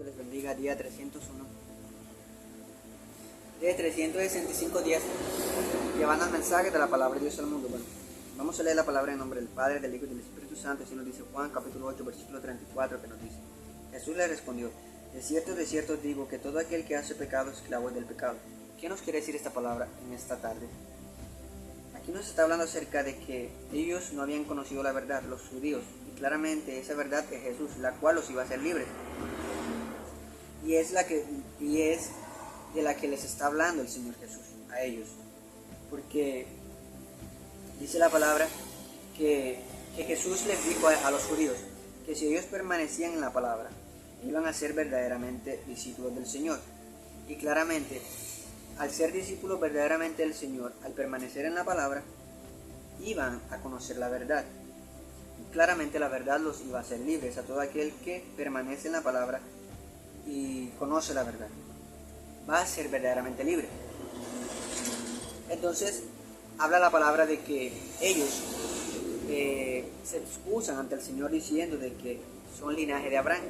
Dios les bendiga, día 301 de 365 días llevando el mensaje de la palabra de Dios al mundo. Bueno, vamos a leer la palabra en nombre del Padre, del Hijo y del Espíritu Santo. Así nos dice Juan capítulo 8 versículo 34, que nos dice: Jesús le respondió: de cierto os digo que todo aquel que hace pecado es esclavo del pecado. ¿Qué nos quiere decir esta palabra en esta tarde? Aquí nos está hablando acerca de que ellos no habían conocido la verdad, los judíos, y claramente esa verdad es Jesús, la cual los iba a hacer libres. Y es de la que les está hablando el Señor Jesús a ellos. Porque dice la palabra que Jesús les dijo a los judíos que si ellos permanecían en la palabra, iban a ser verdaderamente discípulos del Señor. Y claramente, al ser discípulos verdaderamente del Señor, al permanecer en la palabra, iban a conocer la verdad. Y claramente la verdad los iba a hacer libres a todo aquel que permanece en la palabra y conoce la verdad. Va a ser verdaderamente libre. Entonces, habla la palabra de que ellos se excusan ante el Señor diciendo de que son linaje de Abraham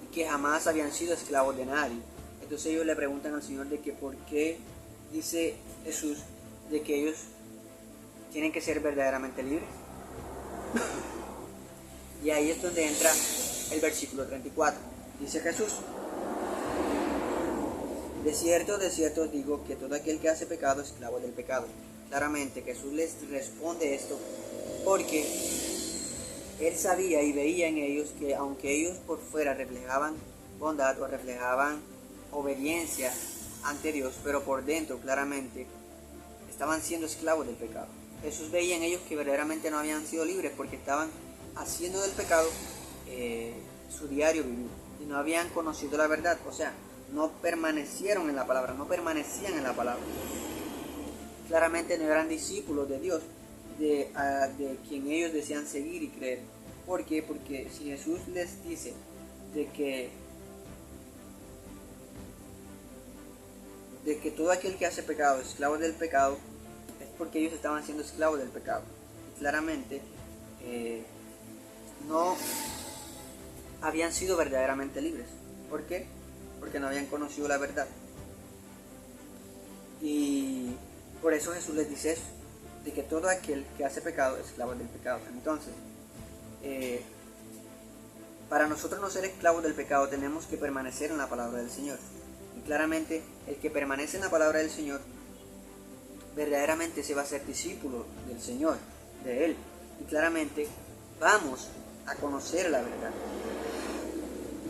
y que jamás habían sido esclavos de nadie. Entonces ellos le preguntan al Señor de que por qué dice Jesús de que ellos tienen que ser verdaderamente libres. Y ahí es donde entra el versículo 34. Dice Jesús: de cierto os digo que todo aquel que hace pecado es esclavo del pecado. Claramente Jesús les responde esto porque Él sabía y veía en ellos que aunque ellos por fuera reflejaban bondad o reflejaban obediencia ante Dios, pero por dentro claramente estaban siendo esclavos del pecado. Jesús veía en ellos que verdaderamente no habían sido libres porque estaban haciendo del pecado su diario vivir y no habían conocido la verdad, o sea, no permanecieron en la palabra, no permanecían en la palabra. Claramente no eran discípulos de Dios, de quien ellos desean seguir y creer. ¿Por qué? Porque si Jesús les dice de que todo aquel que hace pecado es esclavo del pecado, es porque ellos estaban siendo esclavos del pecado. Y claramente no habían sido verdaderamente libres. ¿Por qué? Porque no habían conocido la verdad. Y por eso Jesús les dice eso, de que todo aquel que hace pecado es esclavo del pecado. Entonces, para nosotros no ser esclavos del pecado tenemos que permanecer en la palabra del Señor. Y claramente el que permanece en la palabra del Señor verdaderamente se va a ser discípulo del Señor, de Él. Y claramente vamos a conocer la verdad.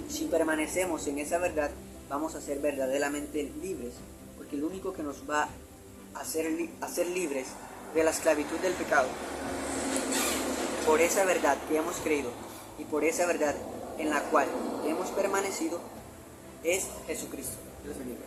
Si permanecemos en esa verdad, vamos a ser verdaderamente libres, porque lo único que nos va a hacer libres de la esclavitud del pecado, por esa verdad que hemos creído y por esa verdad en la cual hemos permanecido, es Jesucristo. Dios bendiga.